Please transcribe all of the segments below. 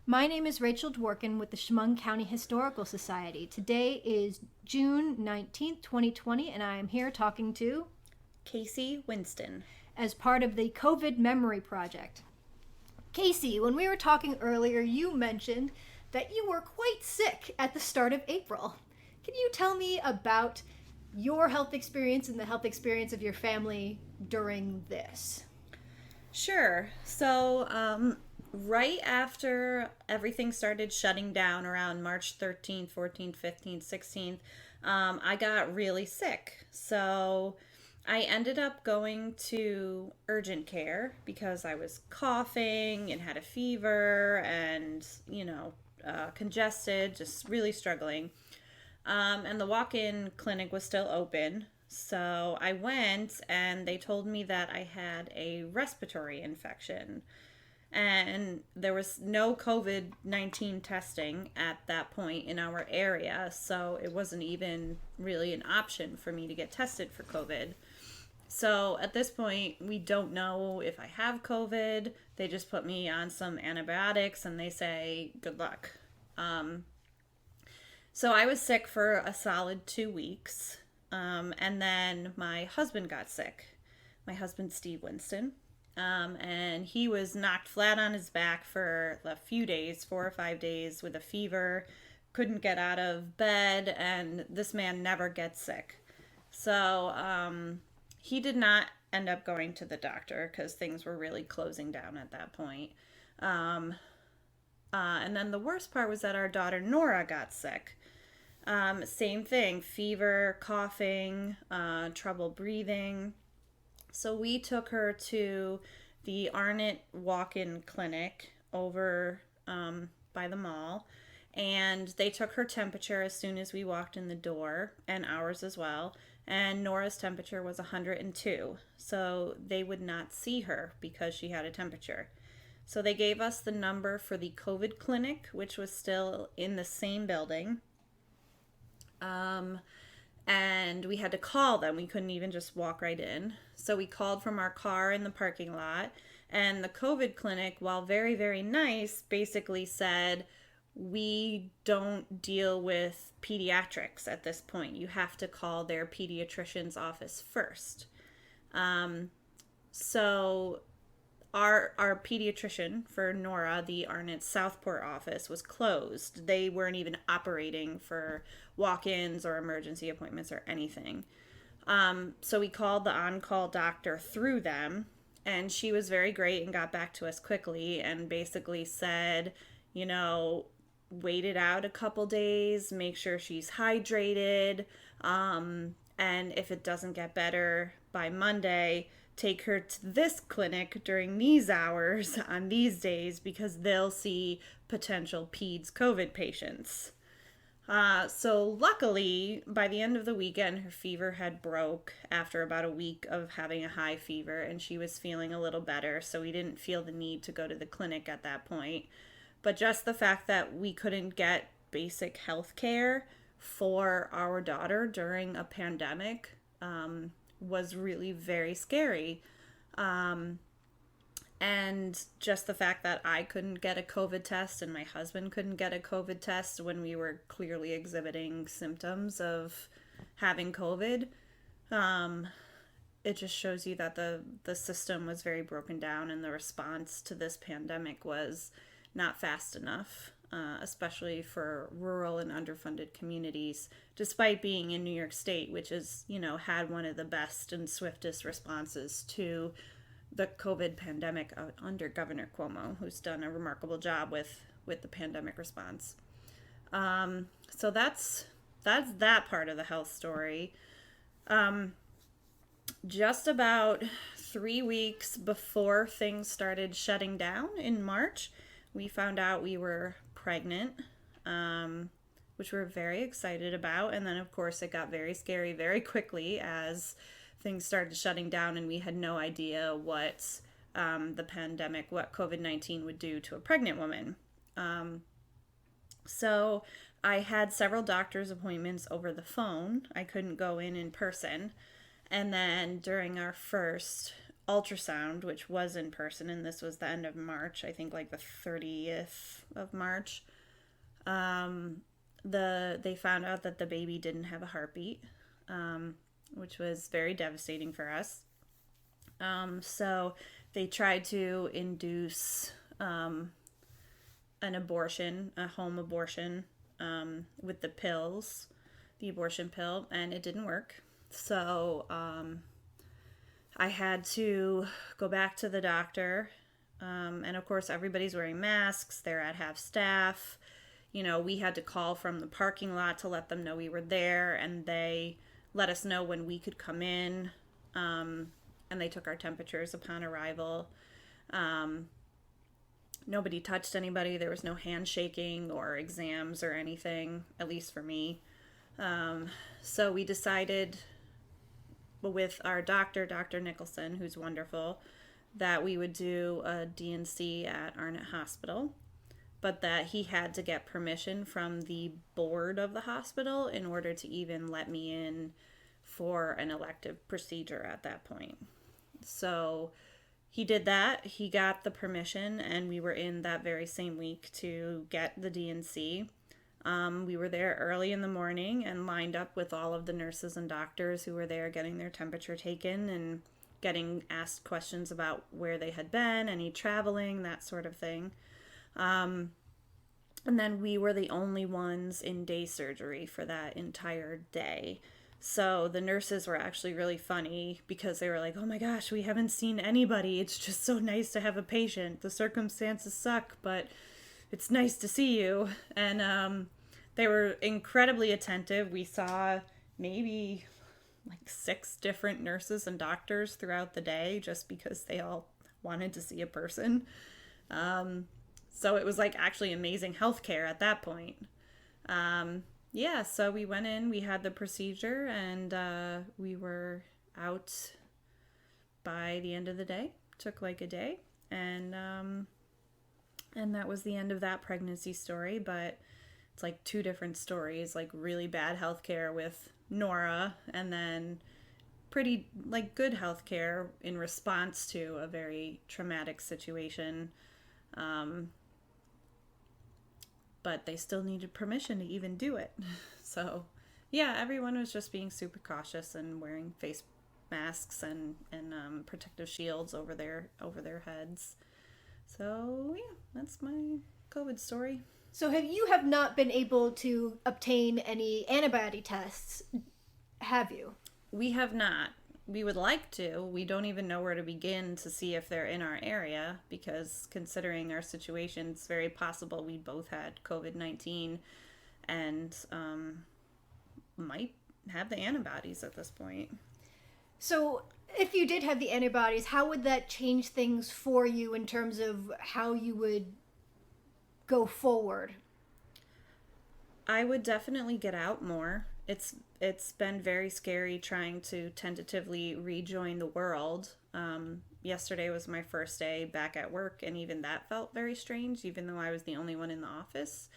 My name is Rachel Dworkin with the Chemung County Historical Society. Today is June 19th, 2020, and I am here talking to Casey Winston. as part of the COVID Memory Project. Casey, when we were talking earlier, you mentioned that you were quite sick at the start of April. Can you tell me about your health experience and the health experience of your family during this? Sure. Right after everything started shutting down around March 13th, 14th, 15th, 16th, I got really sick. So I ended up going to urgent care because I was coughing and had a fever and, congested, just really struggling. And the walk in clinic was still open. So I went and they told me that I had a respiratory infection. And there was no COVID-19 testing at that point in our area. So it wasn't even really an option for me to get tested for COVID. So at this point, we don't know if I have COVID. They just put me on some antibiotics and they say, good luck. So I was sick for a solid 2 weeks. And then my husband got sick. My husband, Steve Winston. And he was knocked flat on his back for a few days, 4 or 5 days, with a fever, couldn't get out of bed, and this man never gets sick. So he did not end up going to the doctor because things were really closing down at that point. And then the worst part was that our daughter Nora got sick. Same thing, fever, coughing, trouble breathing. So we took her to the Arnott walk-in clinic over by the mall, and they took her temperature as soon as we walked in the door, and ours as well. And Nora's temperature was 102, so they would not see her because she had a temperature. So they gave us the number for the COVID clinic, which was still in the same building. And we had to call them. We couldn't even just walk right in. So we called from our car in the parking lot. And the COVID clinic, while very, very nice, basically said, we don't deal with pediatrics at this point. You have to call their pediatrician's office first. So our pediatrician for Nora, the Arnott Southport office, was closed. They weren't even operating for walk-ins or emergency appointments or anything. So we called the on-call doctor through them, and she was very great and got back to us quickly and basically said, wait it out a couple days, make sure she's hydrated, and if it doesn't get better by Monday, take her to this clinic during these hours on these days because they'll see potential peds COVID patients. So luckily, by the end of the weekend, her fever had broke after about a week of having a high fever, and she was feeling a little better, so we didn't feel the need to go to the clinic at that point. But just the fact that we couldn't get basic health care for our daughter during a pandemic was really very scary. And just the fact that I couldn't get a COVID test and my husband couldn't get a COVID test when we were clearly exhibiting symptoms of having COVID, it just shows you that the system was very broken down and the response to this pandemic was not fast enough, especially for rural and underfunded communities, despite being in New York State, which is, had one of the best and swiftest responses to the COVID pandemic under Governor Cuomo, who's done a remarkable job with the pandemic response. So that's that part of the health story. Just about 3 weeks before things started shutting down in March, we found out we were pregnant, which we're very excited about. And then, of course, it got very scary very quickly as things started shutting down and we had no idea what the pandemic, what COVID-19 would do to a pregnant woman. So I had several doctor's appointments over the phone. I couldn't go in person. And then during our first ultrasound, which was in person, and this was the end of March, I think like the 30th of March, they found out that the baby didn't have a heartbeat, which was very devastating for us. So they tried to induce an abortion, a home abortion, with the pills, the abortion pill, and it didn't work. So I had to go back to the doctor, and of course everybody's wearing masks. They're at half staff. You know, we had to call from the parking lot to let them know we were there, and they let us know when we could come in, and they took our temperatures upon arrival. Nobody touched anybody. There was no handshaking or exams or anything, at least for me. So we decided with our doctor, Dr. Nicholson, who's wonderful, that we would do a D&C at Arnett Hospital, but that he had to get permission from the board of the hospital in order to even let me in for an elective procedure at that point. So he did that. He got the permission, and we were in that very same week to get the D&C. We were there early in the morning and lined up with all of the nurses and doctors who were there getting their temperature taken and getting asked questions about where they had been, any traveling, that sort of thing. And then we were the only ones in day surgery for that entire day. So the nurses were actually really funny because they were like, oh my gosh, we haven't seen anybody. It's just so nice to have a patient. The circumstances suck, but it's nice to see you. And they were incredibly attentive. We saw maybe like 6 different nurses and doctors throughout the day just because they all wanted to see a person. So it was like actually amazing healthcare at that point. Yeah, so we went in, we had the procedure, and we were out by the end of the day. Took like a day, and that was the end of that pregnancy story. But it's like 2 different stories, like really bad healthcare with Nora, and then pretty like good healthcare in response to a very traumatic situation. But they still needed permission to even do it. So, yeah, everyone was just being super cautious and wearing face masks and protective shields over their heads. So, yeah, that's my COVID story. So you have not been able to obtain any antibody tests, have you? We have not. We would like to. We don't even know where to begin to see if they're in our area, because considering our situation, it's very possible we both had COVID-19 and might have the antibodies at this point. So if you did have the antibodies, how would that change things for you in terms of how you would go forward? I would definitely get out more. It's been very scary trying to tentatively rejoin the world. Yesterday was my first day back at work, and even that felt very strange, even though I was the only one in the office.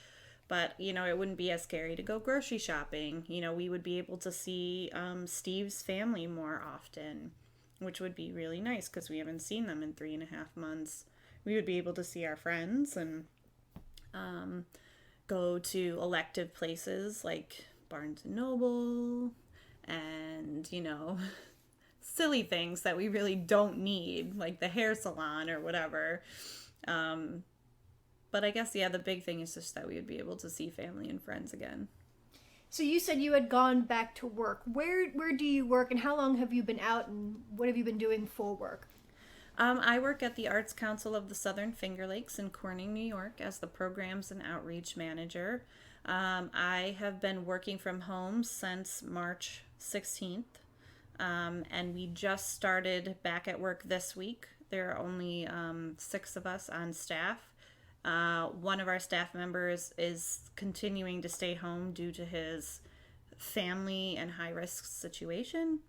But, you know, it wouldn't be as scary to go grocery shopping. You know, we would be able to see Steve's family more often, which would be really nice because we haven't seen them in 3.5 months. We would be able to see our friends and go to elective places like Barnes and Noble and, you know, silly things that we really don't need, like the hair salon or whatever. But I guess, yeah, the big thing is just that we would be able to see family and friends again. So you said you had gone back to work. Where do you work, and how long have you been out, and what have you been doing for work? I work at the Arts Council of the Southern Finger Lakes in Corning, New York as the Programs and Outreach Manager. I have been working from home since March 16th, and we just started back at work this week. There are only 6 of us on staff. One of our staff members is continuing to stay home due to his family and high-risk situation.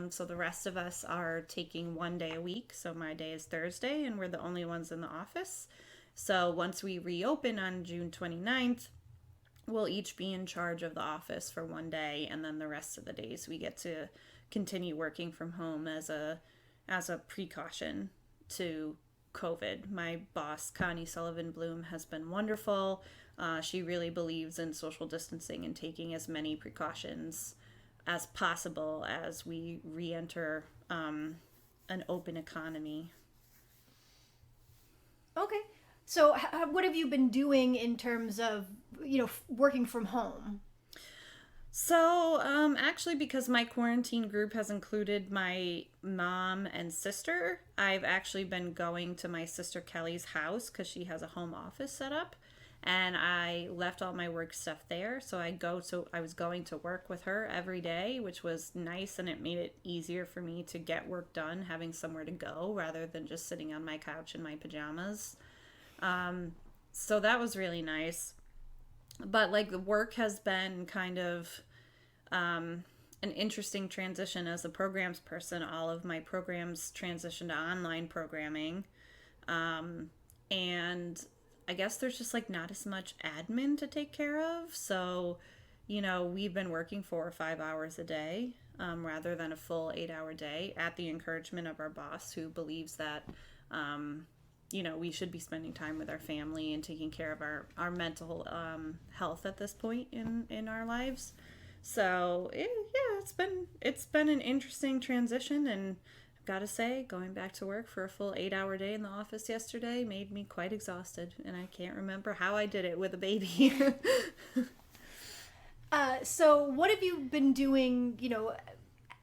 So the rest of us are taking 1 day a week. So my day is Thursday, and we're the only ones in the office. So once we reopen on June 29th, we'll each be in charge of the office for 1 day, and then the rest of the days we get to continue working from home as a as a precaution to COVID. My boss, Connie Sullivan Bloom, has been wonderful. She really believes in social distancing and taking as many precautions as possible as we re-enter an open economy. Okay. So, what have you been doing in terms of, working from home? So, actually, because my quarantine group has included my mom and sister, I've actually been going to my sister Kelly's house because she has a home office set up, and I left all my work stuff there. So I was going to work with her every day, which was nice, and it made it easier for me to get work done, having somewhere to go rather than just sitting on my couch in my pajamas. So that was really nice. But like the work has been kind of an interesting transition as a programs person. All of my programs transitioned to online programming. And I guess there's just like not as much admin to take care of. So, we've been working 4 or 5 hours a day rather than a full 8-hour day at the encouragement of our boss, who believes that we should be spending time with our family and taking care of our mental health at this point in our lives. So it's been an interesting transition, and I've got to say, going back to work for a full 8-hour day in the office yesterday made me quite exhausted, and I can't remember how I did it with a baby. So what have you been doing,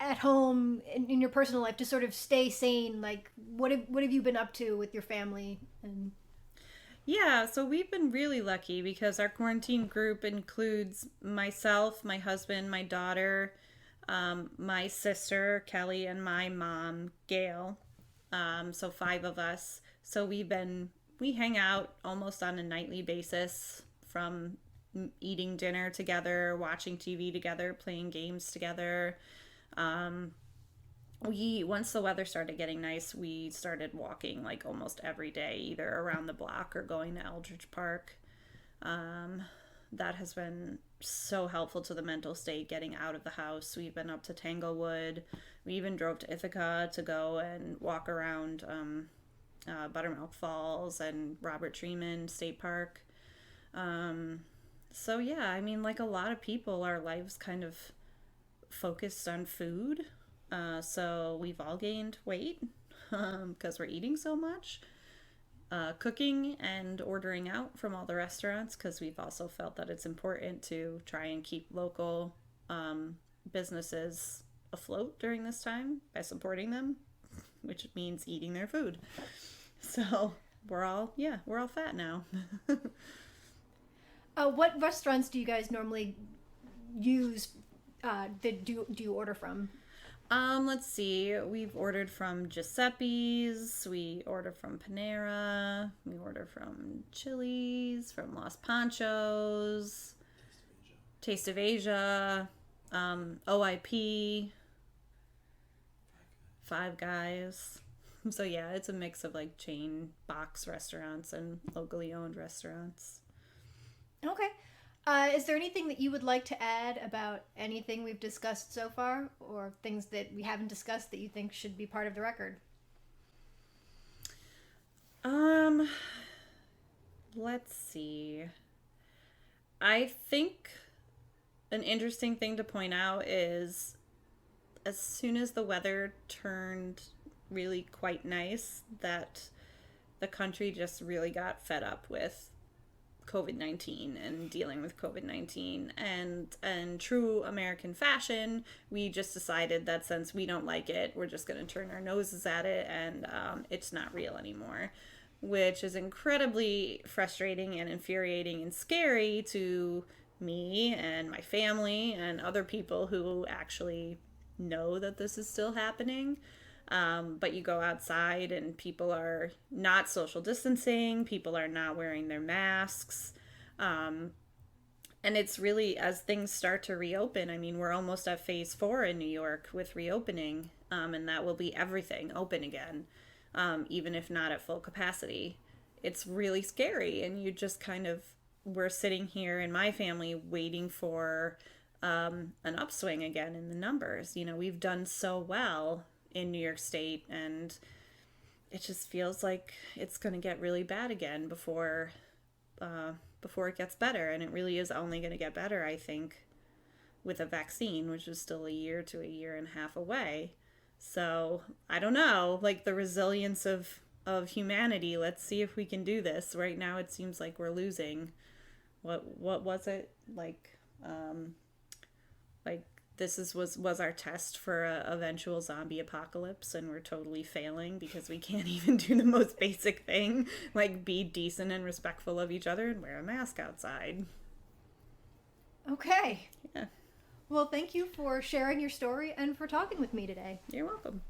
at home in your personal life to sort of stay sane? Like, what have you been up to with your family? And Yeah, so we've been really lucky because our quarantine group includes myself, my husband, my daughter, my sister, Kelly, and my mom, Gail. So 5 of us. So we hang out almost on a nightly basis, from eating dinner together, watching TV together, playing games together. Once the weather started getting nice, we started walking like almost every day, either around the block or going to Eldridge Park. That has been so helpful to the mental state, getting out of the house. We've been up to Tanglewood. We even drove to Ithaca to go and walk around Buttermilk Falls and Robert Treeman State Park. So yeah, I mean, like a lot of people, our lives kind of focused on food. So we've all gained weight because we're eating so much. Cooking and ordering out from all the restaurants, because we've also felt that it's important to try and keep local businesses afloat during this time by supporting them, which means eating their food. So we're all fat now. what restaurants do you guys normally use? That do you order from? Let's see. We've ordered from Giuseppe's. We order from Panera. We order from Chili's, from Los Panchos, Taste of Asia, OIP, Five Guys. So yeah, it's a mix of like chain box restaurants and locally owned restaurants. Okay. Is there anything that you would like to add about anything we've discussed so far, or things that we haven't discussed that you think should be part of the record? Let's see. I think an interesting thing to point out is, as soon as the weather turned really quite nice, that the country just really got fed up with COVID-19 and dealing with COVID-19, and true American fashion, we just decided that since we don't like it, we're just going to turn our noses at it, and it's not real anymore, which is incredibly frustrating and infuriating and scary to me and my family and other people who actually know that this is still happening. But you go outside and people are not social distancing, people are not wearing their masks. And it's really, as things start to reopen, I mean, we're almost at phase 4 in New York with reopening, and that will be everything open again, even if not at full capacity. It's really scary, and you just kind of, we're sitting here in my family waiting for an upswing again in the numbers. We've done so well in New York State, and it just feels like it's going to get really bad again before it gets better. And it really is only going to get better, I think, with a vaccine, which is still a year to a year and a half away. So I don't know, like the resilience of humanity. Let's see if we can do this. Right now, it seems like we're losing. What was it like? Like was our test for a eventual zombie apocalypse, and we're totally failing because we can't even do the most basic thing, like be decent and respectful of each other and wear a mask outside. Okay. Yeah. Well, thank you for sharing your story and for talking with me today. You're welcome.